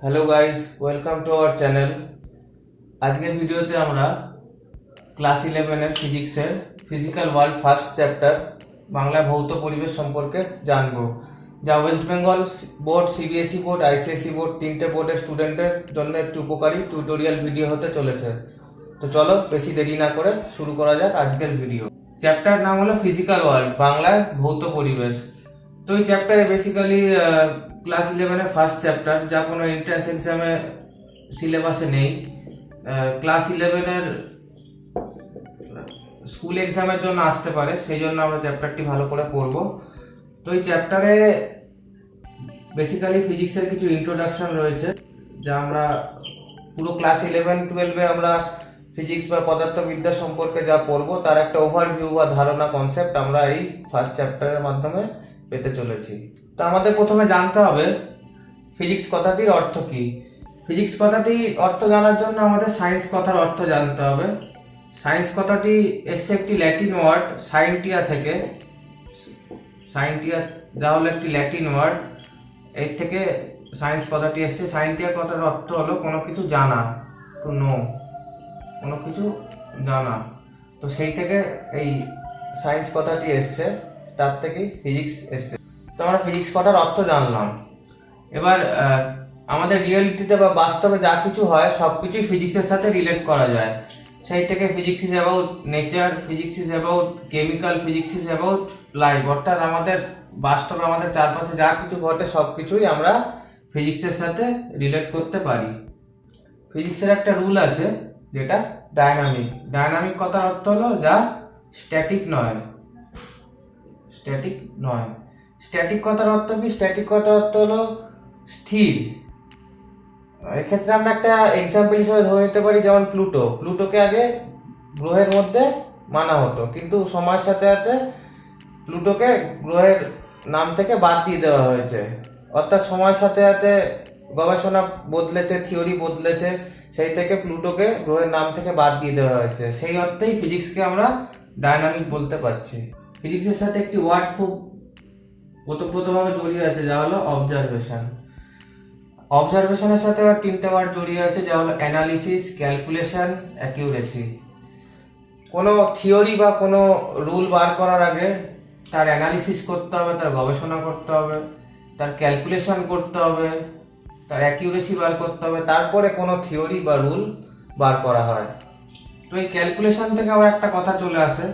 Hello guys, welcome to our channel. আজকের ভিডিওতে আমরা ক্লাস 11-এর ফিজিক্সের physical world first chapter Bangla ভৌত পরিবেশ সম্পর্কে জানব, যা West Bengal board, CBSE board, ICSE board তিনটে বোর্ডের স্টুডেন্টের জন্য একটি উপকারী টিউটোরিয়াল ভিডিও হতে চলেছে। তো চলো বেশি দেরি না করে শুরু করা যাক আজকের ভিডিও। চ্যাপ্টার নাম হলো ফিজিক্যাল ওয়ার্ল্ড, বাংলায় ভৌত পরিবেশ। তো এই চ্যাপ্টারে বেসিক্যালি ক্লাস 11-এর ফার্স্ট চ্যাপ্টার, যা কোনো এন্ট্রান্স এক্সামে সিলেবাসে নেই। ক্লাস 11-এর স্কুল এক্সামের জন্য আসতে পারে, সেই জন্য আমরা চ্যাপ্টারটি ভালো করে পড়ব। তো এই চ্যাপ্টারে বেসিক্যালি ফিজিক্সের কিছু ইন্ট্রোডাকশন রয়েছে, যা আমরা পুরো ক্লাস 11-12-এ আমরা ফিজিক্স বা পদার্থবিদ্যা সম্পর্কে যা পড়বো তার একটা ওভারভিউ বা ধারণা, কনসেপ্ট আমরা এই ফার্স্ট চ্যাপ্টারের মাধ্যমে পেতে চলেছি। তো আমাদের প্রথমে জানতে হবে ফিজিক্স কথাটির অর্থ কি। ফিজিক্স কথাটির অর্থ জানার জন্য আমাদের সায়েন্স কথার অর্থ জানতে হবে। সায়েন্স কথাটি এসছে একটি ল্যাটিন ওয়ার্ড সাইন্টিয়া থেকে। সাইন্টিয়া যা হলো একটি ল্যাটিন ওয়ার্ড, এর থেকে সায়েন্স কথাটি এসছে। সাইন্টিয়া কথার অর্থ হলো কোনো কিছু জানা, টু নো, কোনো কিছু জানা। তো সেই থেকে এই সায়েন্স কথাটি এসছে, তার থেকেই ফিজিক্স এসছে। তো আমরা ফিজিক্স কথার অর্থ জানলাম। এবার আমাদের রিয়েলিটিতে বা বাস্তবে যা কিছু হয় সব কিছুই ফিজিক্সের সাথে রিলেট করা যায়। সেই থেকে physics is about nature, physics is about chemical, physics is about life. অর্থাৎ আমাদের বাস্তবে আমাদের চারপাশে যা কিছু ঘটে সব কিছুই আমরা ফিজিক্সের সাথে রিলেট করতে পারি। ফিজিক্সের একটা রুল আছে যেটা ডায়নামিক। ডায়নামিক কথার অর্থ হলো যা স্ট্যাটিক নয়। স্ট্যাটিক নয়। স্ট্যাটিক কথার অর্থ কি? স্ট্যাটিক কথার অর্থ হলো স্থির। এক্ষেত্রে আমরা একটা এক্সাম্পল হিসেবে ধরে নিতে পারি, যেমন প্লুটোকে আগে গ্রহের মধ্যে মানা হতো, কিন্তু সময়ের সাথে সাথে প্লুটোকে গ্রহের নাম থেকে বাদ দিয়ে দেওয়া হয়েছে। অর্থাৎ সময়ের সাথে সাথে গবেষণা বদলেছে, থিওরি বদলেছে, সেই থেকে প্লুটোকে গ্রহের নাম থেকে বাদ দিয়ে দেওয়া হয়েছে। সেই অর্থেই ফিজিক্সকে আমরা ডায়নামিক বলতে পারছি। ফিজিক্সের সাথে একটি ওয়ার্ড খুব ওতপ্রোতভাবে জড়িয়ে আছে, যা হলো অবজারভেশন। অবজারভেশনের সাথে আবার তিনটে ওয়ার্ড জড়িয়ে আছে, যা হলো অ্যানালিসিস, ক্যালকুলেশন, অ্যাকিউরেসি। কোনো থিওরি বা কোনো রুল বার করার আগে তার অ্যানালিসিস করতে হবে, তার গবেষণা করতে হবে, তার ক্যালকুলেশন করতে হবে, তার অ্যাকিউরেসি বার করতে হবে, তারপরে কোনো থিওরি বা রুল বার করা হয়। তো এই ক্যালকুলেশন থেকে আবার একটা কথা চলে আসে,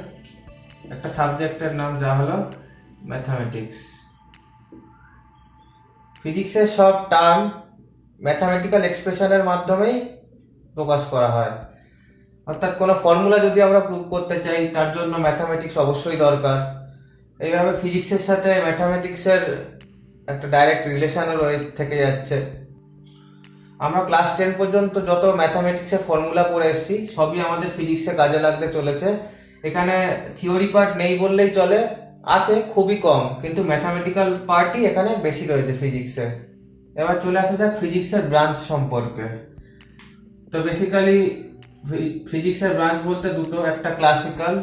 একটা সাবজেক্টের নাম, যা হলো ম্যাথামেটিক্স। ফিজিক্সের সব টার্ম ম্যাথামেটিক্যাল এক্সপ্রেশনের মাধ্যমেই প্রকাশ করা হয়। অর্থাৎ কোনো ফর্মুলা যদি আমরা প্রুভ করতে চাই, তার জন্য ম্যাথামেটিক্স অবশ্যই দরকার। এইভাবে ফিজিক্সের সাথে ম্যাথামেটিক্সের একটা ডাইরেক্ট রিলেশনও থেকে যাচ্ছে। আমরা ক্লাস 10 পর্যন্ত যত ম্যাথামেটিক্সের ফর্মুলা পড়ে এসেছি, সবই আমাদের ফিজিক্সে কাজে লাগতে চলেছে। এখানে থিওরি পার্ট নেই বললেই চলে, আছে খুবই কম, কিন্তু ম্যাথামেটিক্যাল পার্টই এখানে বেশি রয়েছে ফিজিক্সে। এবার চলে আসা যাক ফিজিক্সের ব্রাঞ্চ সম্পর্কে। তো বেসিক্যালি ফিজিক্সের ব্রাঞ্চ বলতে দুটো, একটা ক্লাসিক্যাল,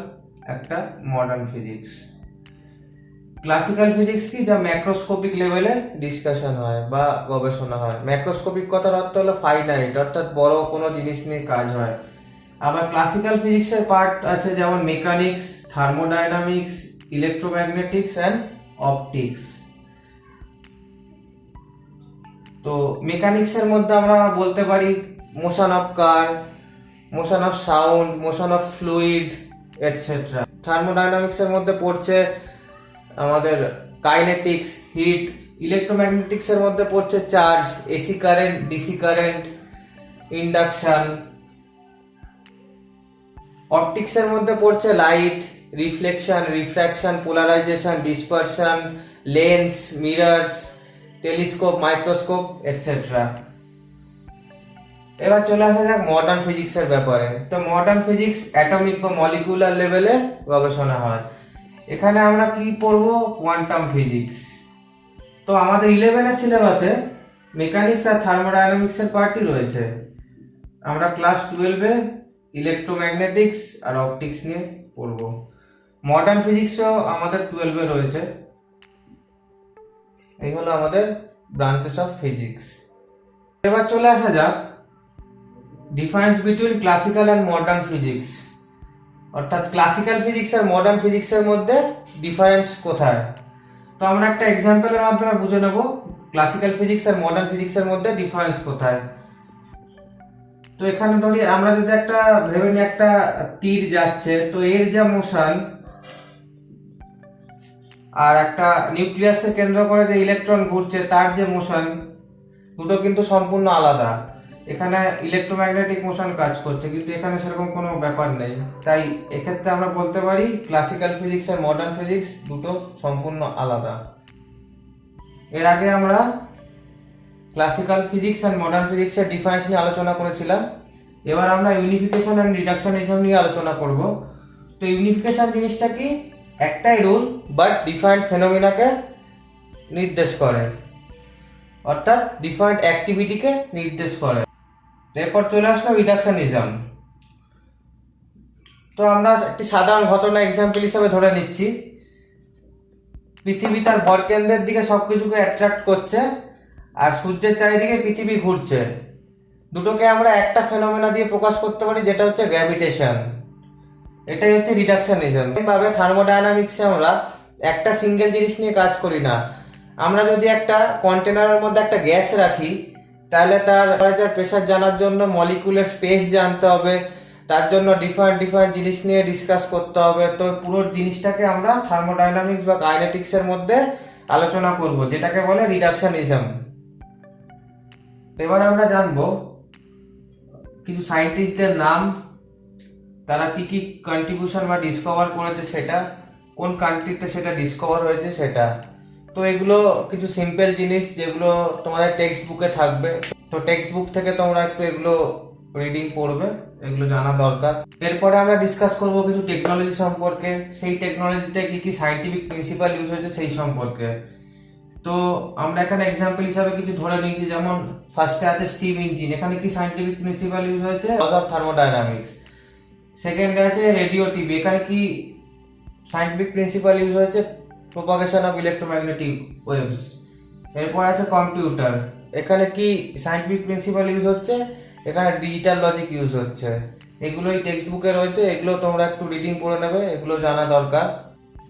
একটা মডার্ন ফিজিক্স। ক্লাসিক্যাল ফিজিক্স কি? যা ম্যাক্রোস্কোপিক লেভেলে ডিসকাশন হয় বা গবেষণা হয়। ম্যাক্রোস্কোপিক কথার অর্থ হলো ফাইনাইট, অর্থাৎ বড় কোনো জিনিস নিয়ে কাজ হয়। আবার ক্লাসিক্যাল ফিজিক্সের পার্ট আছে, যেমন mechanics, thermodynamics, electromagnetics and optics. তো মেকানিক্সের মধ্যে আমরা বলতে পারি motion of car, motion of sound, motion of fluid, etcetera. থার্মোডাইনামিক্সের মধ্যে পড়ছে আমাদের কাইনেটিক্স, হিট। ইলেকট্রোম্যাগনেটিক্সের মধ্যে পড়ছে charge, AC current, DC current, induction. অপটিক্সের মধ্যে পড়ছে light, reflection, refraction, polarization, dispersion, lens, mirrors, telescope, microscope, etcetera. এবার চলে আসা যাক মডার্ন ফিজিক্সের ব্যাপারে। তো মডার্ন ফিজিক্স অ্যাটমিক বা মলিকুলার লেভেলে গবেষণা হয়। এখানে আমরা কি পড়বো? Quantum physics. তো আমাদের 11-এর সিলেবাসে মেকানিক্স আর থার্মোডাইনামিক্সের পার্টই রয়েছে। আমরা ক্লাস 12-এ ইলেকট্রোম্যাগনেটিক্স আর অপটিক্স নিয়ে পড়বো। মডার্ন ফিজিক্সও আমাদের 12-এ রয়েছে। এই হলো আমাদের ব্রাঞ্চেস অফ ফিজিক্স। এবার চলে আসা যাক difference between classical and modern physics, অর্থাৎ ক্লাসিক্যাল ফিজিক্স আর মডার্ন ফিজিক্সের মধ্যে ডিফারেন্স কোথায়। তো আমরা একটা এক্সাম্পলের মাধ্যমে বুঝে নেব ক্লাসিক্যাল ফিজিক্স আর মডার্ন ফিজিক্সের মধ্যে ডিফারেন্স কোথায়। তো এখানে ধরি আমরা যদি একটা ভেবে নিই একটা তীর যাচ্ছে, তো এর যা মোশন আর একটা নিউক্লিয়াসকে কেন্দ্র করে যে ইলেকট্রন ঘুরছে তার যে মোশন, দুটো কিন্তু সম্পূর্ণ আলাদা। এখানে ইলেকট্রোম্যাগনেটিক মোশন কাজ করছে, কিন্তু এখানে সেরকম কোনো ব্যাপার নেই। তাই এক্ষেত্রে আমরা বলতে পারি ক্লাসিক্যাল ফিজিক্স আর মডার্ন ফিজিক্স দুটো সম্পূর্ণ আলাদা। এর আগে আমরা ক্লাসিক্যাল ফিজিক্স আর মডার্ন ফিজিক্সের ডিফারেন্স নিয়ে আলোচনা করেছিলাম। এবার আমরা ইউনিফিকেশন অ্যান্ড রিডাকশনিজম নিয়ে আলোচনা করব। তো ইউনিফিকেশন জিনিসটা কি, একটাই রুল বাট ডিফারেন্ট ফেনোমেনাকে নির্দেশ করে, অর্থাৎ ডিফারেন্ট অ্যাক্টিভিটিকে নির্দেশ করে। এরপর চলে আসলো রিডাকশনিজম। তো আমরা একটি সাধারণ ঘটনা এক্সাম্পল হিসেবে ধরে নিচ্ছি, পৃথিবী তার ভরকেন্দ্রের দিকে সবকিছুকে অ্যাট্রাক্ট করছে আর সূর্যের চারিদিকে পৃথিবী ঘুরছে। দুটোকে আমরা একটা ফেনোমেনা দিয়ে প্রকাশ করতে পারি, যেটা হচ্ছে গ্র্যাভিটেশন। এটাই হচ্ছে রিডাকশনিজম। এইভাবে থার্মোডায়নামিক্সে আমরা একটা সিঙ্গেল জিনিস নিয়ে কাজ করি না। আমরা যদি একটা কন্টেনারের মধ্যে একটা গ্যাস রাখি, তাহলে তার টেম্পারেচার প্রেসার জানার জন্য মলিকুলের স্পেস জানতে হবে, তার জন্য ডিফারেন্ট জিনিস নিয়ে ডিসকাস করতে হবে। তো পুরো জিনিসটাকে আমরা থার্মোডায়নামিক্স বা কাইনেটিক্সের মধ্যে আলোচনা করব, যেটাকে বলে রিডাকশনিজম। এবার আমরা জানবো কিছু সায়েন্টিস্টদের নাম, তারা কি কি কন্ট্রিবিউশন বা ডিসকভার করেছে, সেটা কোন কান্ট্রিতে সেটা ডিসকভার হয়েছে সেটা। তো এগুলো কিছু সিম্পল জিনিস যেগুলো তোমাদের টেক্সট বুকে থাকবে। তো টেক্সট বুক থেকে তোমরা একটু এগুলো রিডিং পড়বে, এগুলো জানা দরকার। এরপরে আমরা ডিসকাস করব কিছু টেকনোলজি সম্পর্কে, সেই টেকনোলজিতে কি কি সায়েন্টিফিক প্রিন্সিপাল ইউজ হয়েছে সেই সম্পর্কে। তো আমরা এখানে এক্সাম্পল হিসাবে কিছু ধরে নিয়েছি, যেমন ফার্স্টে আছে স্টিম ইঞ্জিন, এখানে কি সায়েন্টিফিক প্রিন্সিপাল ইউজ হয়েছে, লস অফ থার্মোডায়নামিক্স। সেকেন্ডে আছে রেডিও টিভি, এখানে কি সায়েন্টিফিক প্রিন্সিপাল ইউজ হয়েছে, প্রোপাগেশন অফ ইলেকট্রোম্যাগনেটিক ওয়েভস। এরপর আছে কম্পিউটার, এখানে কি সায়েন্টিফিক প্রিন্সিপাল ইউজ হচ্ছে, এখানে ডিজিটাল লজিক ইউজ হচ্ছে। এগুলোই টেক্সট বুকে রয়েছে, এগুলো তোমরা একটু রিডিং করে নেবে, এগুলো জানা দরকার।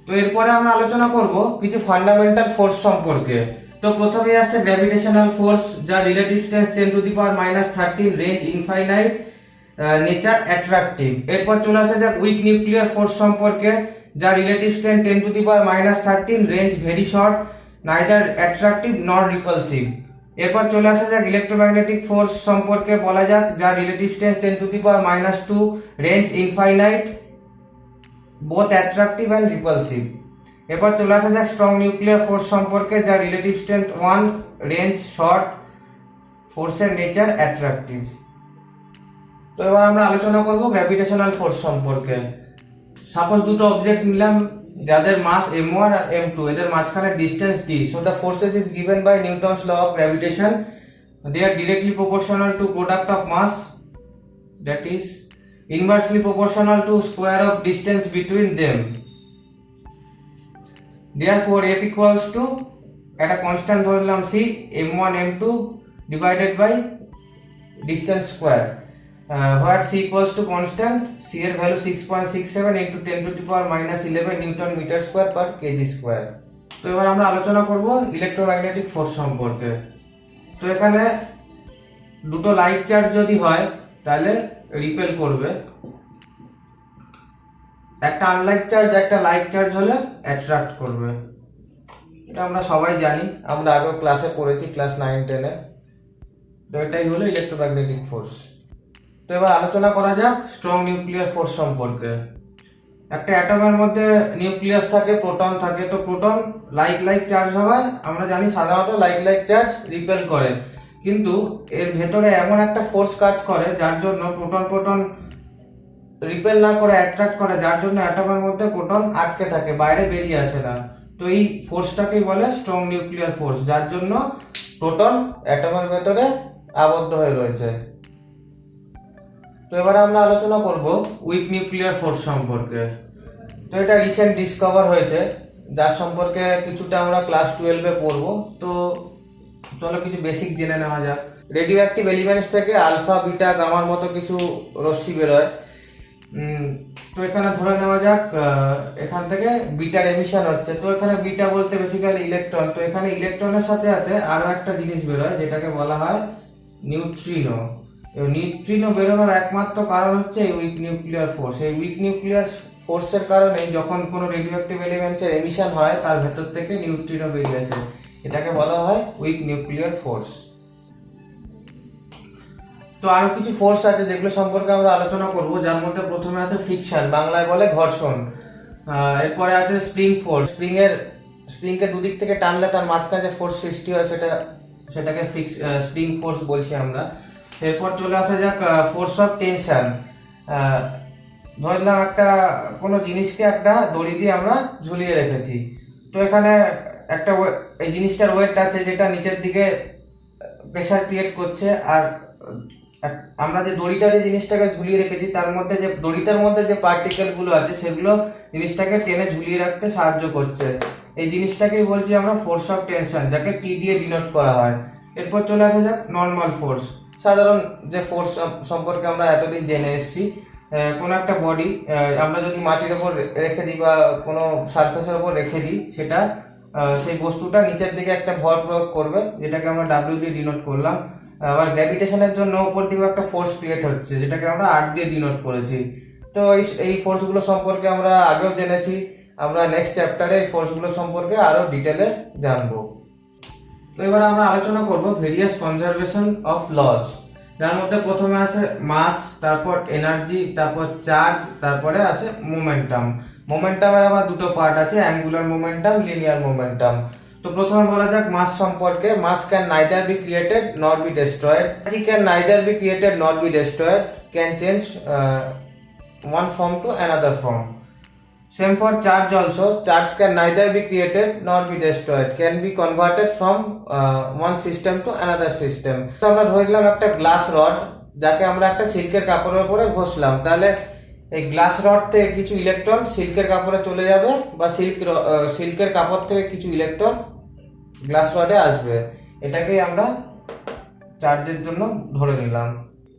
তো এরপরে আমরা আলোচনা করব কিছু ফান্ডামেন্টাল ফোর্স সম্পর্কে। তো প্রথমেই আসছে গ্র্যাভিটেশনাল ফোর্স, যার relative strength 10⁻⁻13, range infinite, nature attractive. এরপর চলে আসে যাক উইক নিউক্লিয়ার ফোর্স সম্পর্কে, যার relative strength 10⁻⁻13, range very short, neither attractive নর রিপালসিভ। এরপর চলে আসা যাক ইলেকট্রোম্যাগনেটিক ফোর্স সম্পর্কে বলা যাক, যার relative strength 10⁻², range infinite, both attractive and repulsive. এরপর চলে আসা যাক স্ট্রং নিউক্লিয়ার ফোর্স সম্পর্কে, যার রিলেটিভ স্ট্রেংথ 1, রেঞ্জ শর্ট, ফোর্সের নেচার অ্যাট্রাকটিভ। তো এবার আমরা আলোচনা করব গ্র্যাভিটেশনাল ফোর্স সম্পর্কে। সাপোজ দুটো অবজেক্ট নিলাম যাদের মাস m1 আর m2, এদের মাঝখানে distance d, so the forces is given by Newton's law of gravitation. They are directly proportional to product of mass, that is inversely proportional to square of distance between them. Therefore F equals to একটা constant ধরলাম c, m1 m2 divided by distance square, where c equals to constant, c এর value 6.67 into 10⁻⁻11 newton metre square per KG square. তো এবার আমরা আলোচনা করব electromagnetic force সম্পর্কে। তো এখানে দুটো লাইক চার্জ যদি হয় তাহলে রিপেল করবে, একটা আনলাইক চার্জ একটা লাইক চার্জ হলে অ্যাট্রাক্ট করবে। এটা আমরা সবাই জানি, আমরা আগেও ক্লাসে পড়েছি, ক্লাস 9-10-এ। তো এটাই হলো ইলেকট্রোম্যাগনেটিক ফোর্স। তো এবার আলোচনা করা যাক স্ট্রং নিউক্লিয়ার ফোর্স সম্পর্কে। একটা অ্যাটমের মধ্যে নিউক্লিয়াস থাকে, প্রোটন থাকে। তো প্রোটন লাইক চার্জ হওয়ায় আমরা জানি সাধারণত লাইক চার্জ রিপেল করে, কিন্তু এর ভেতরে এমন একটা ফোর্স কাজ করে যার জন্য প্রোটন রিপেল না করে অ্যাট্রাক্ট করে, যার জন্য অ্যাটমের মধ্যে প্রোটন আটকে থাকে, বাইরে বেরিয়ে আসে না। তো এই ফোর্সটাকেই বলে স্ট্রং নিউক্লিয়ার ফোর্স, যার জন্য প্রোটন অ্যাটমের ভেতরে আবদ্ধ হয়ে রয়েছে। তো এবারে আমরা আলোচনা করব উইক নিউক্লিয়ার ফোর্স সম্পর্কে। তো এটা রিসেন্ট ডিসকভার হয়েছে, যার সম্পর্কে কিছুটা আমরা ক্লাস 12-এ পড়বো। তো চলো কিছু বেসিক জেনে নেওয়া যাক। রেডিও অ্যাক্টিভ এলিমেন্টস থেকে আলফা বিটা গামার মতো কিছু রশ্মি বেরোয়। তো এখানে ধরে নেওয়া যাক এখান থেকে বিটার এমিশন হচ্ছে। তো এখানে বিটা বলতে বেসিক্যালি ইলেকট্রন। তো এখানে ইলেকট্রনের সাথে সাথে আরো একটা জিনিস বেরোয় যেটাকে বলা হয় নিউট্রিনো। নিউট্রিনো বেরোনোর একমাত্র কারণ হচ্ছে এই উইক নিউক্লিয়ার ফোর্স। এই উইক নিউক্লিয়ার ফোর্সের কারণে যখন কোনো রেডিওঅ্যাক্টিভ এলিমেন্টসের এমিশন হয় তার ভেতর থেকে নিউট্রিনো বেরিয়ে আসে, এটাকে বলা হয় উইক নিউক্লিয়ার ফোর্স। তো আরো কিছু ফোর্স আছে যেগুলো সম্পর্কে আমরা আলোচনা করব, যার মধ্যে প্রথমে আছে ফ্রিকশন, বাংলায় বলে ঘর্ষণ। এরপরে আছে স্প্রিং ফোর্স, স্প্রিংকে দুদিক থেকে টানলে তার মাঝখানে যে ফোর্স সৃষ্টি হয় সেটাকে স্প্রিং ফোর্স বলছি আমরা। এরপর চলে আসা যাক ফোর্স অফ টেনশন। ধরলাম কোনো জিনিসকে একটা দড়ি দিয়ে আমরা ঝুলিয়ে রেখেছি। তো এখানে এই জিনিসটার ওয়েট আছে যেটা নিচের দিকে প্রেসার ক্রিয়েট করছে, আর আমরা যে দড়িটা দিয়ে জিনিসটাকে ঝুলিয়ে রেখেছি তার মধ্যে যে দড়িটার মধ্যে যে পার্টিকেল গুলো আছে সেগুলো জিনিসটাকে টেনে ঝুলিয়ে রাখতে সাহায্য করছে। এই জিনিসটাকেই বলছি আমরা ফোর্স অফ টেনশন, যাকে টি দিয়ে ডিনোট করা হয়। এরপর চলে আসা যাক নর্মাল ফোর্স, সাধারণ যে ফোর্স সম্পর্কে আমরা এতদিন জেনে এসেছি। কোনো একটা বডি আমরা যদি মাটির ওপর রেখে দিই বা কোনো সারফেসের ওপর রেখে দিই, সেই বস্তুটা নিচের দিকে একটা ভর প্রয়োগ করবে, যেটাকে আমরা ডাব্লিউ দিয়ে ডিনোট করলাম। আবার গ্র্যাভিটেশনের জন্য উপর দিকে একটা ফোর্স ক্রিয়েট হচ্ছে, যেটাকে আমরা আর দিয়ে ডিনোট করেছি। তো এই ফোর্সগুলো সম্পর্কে আমরা আগেও জেনেছি। আমরা নেক্সট চ্যাপ্টারে এই ফোর্সগুলো সম্পর্কে আরো ডিটেলে জানবো। তো এবার আমরা আলোচনা করব ভেরিয়াস কনজারভেশন অফ লস, যার মধ্যে প্রথমে আছে মাস, তারপর এনার্জি, তারপর চার্জ, তারপরে আছে মোমেন্টাম। মোমেন্টামের আবার দুটো পার্ট আছে, অ্যাঙ্গুলার মোমেন্টাম, লিনিয়ার মোমেন্টাম। তো প্রথমে বলা যাক মাস সম্পর্কে। Mass can neither be created not be destroyed. Energy can neither be created not be destroyed, can change one form to another form. Same for charge also. Charge can neither be created nor be destroyed, can be converted from one system to another system. তো আমরা ধরলাম একটা glass rod, যাকে আমরা একটা সিল্কের কাপড়ের উপরে ঘষলাম, তাহলে এই গ্লাস রড থেকে কিছু ইলেকট্রন সিল্কের কাপড়ে চলে যাবে, বা সিল্কের কাপড় থেকে কিছু ইলেকট্রন গ্লাস রডে আসবে। এটাকেই আমরা চার্জের জন্য ধরে নিলাম।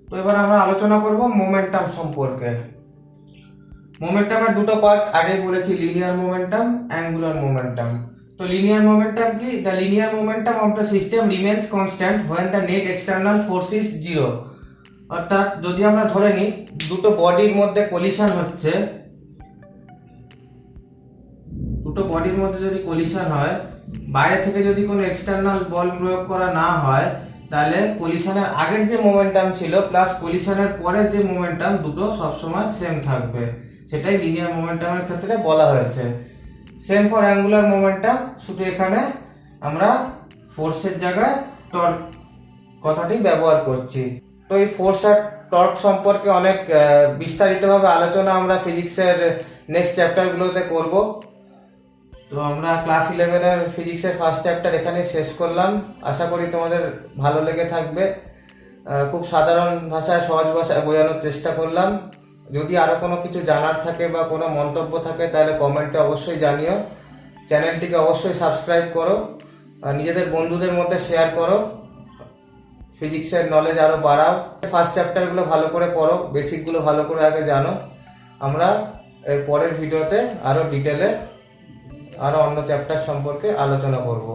তো এবার আমরা আলোচনা করব মোমেন্টাম সম্পর্কে। মোমেন্টামের দুটো পার্ট আগেই বলেছি, লিনিয়ার মোমেন্টাম, অ্যাঙ্গুলার মোমেন্টাম। তো লিনিয়ার মোমেন্টাম কি? The linear momentum of the system remains constant when the net external force is zero. অর্থাৎ যদি আমরা ধরে নিই দুটো বডির মধ্যে কলিশন হচ্ছে, দুটো বডির মধ্যে যদি কলিশন হয়, বাইরে থেকে যদি কোনো এক্সটার্নাল বল প্রয়োগ করা না হয়, তাহলে কলিশনের আগের যে মোমেন্টাম ছিল প্লাস কলিশনের পরের যে মোমেন্টাম, দুটো সবসময় সেম থাকবে। সেটাই লিনিয়ার মোমেন্টামের ক্ষেত্রে বলা হয়েছে। সেম ফর অ্যাঙ্গুলার মোমেন্টাম, শুধু এখানে আমরা ফোর্সের জায়গায় টর্ক কথাটি ব্যবহার করছি। তো এই ফোর্স আর টর্ক সম্পর্কে অনেক বিস্তারিতভাবে আলোচনা আমরা ফিজিক্সের নেক্সট চ্যাপ্টারগুলোতে করব। তো আমরা ক্লাস 11-এর ফিজিক্সের ফার্স্ট চ্যাপ্টার এখানে শেষ করলাম। আশা করি তোমাদের ভালো লেগে থাকবে। খুব সাধারণ ভাষায়, সহজ ভাষায় বোঝানোর চেষ্টা করলাম। যদি আরো কোনো কিছু জানার থাকে বা কোনো মন্তব্য থাকে তাহলে কমেন্টে অবশ্যই জানিও। চ্যানেলটিকে অবশ্যই সাবস্ক্রাইব করো, নিজেদের বন্ধুদের মধ্যে শেয়ার করো, ফিজিক্সের নলেজ আরো বাড়াও। ফার্স্ট চ্যাপ্টারগুলো ভালো করে পড়ো, বেসিকগুলো ভালো করে আগে জানো। আমরা এর পরের ভিডিওতে আরো ডিটেলে আরো অন্য চ্যাপ্টার সম্পর্কে আলোচনা করব।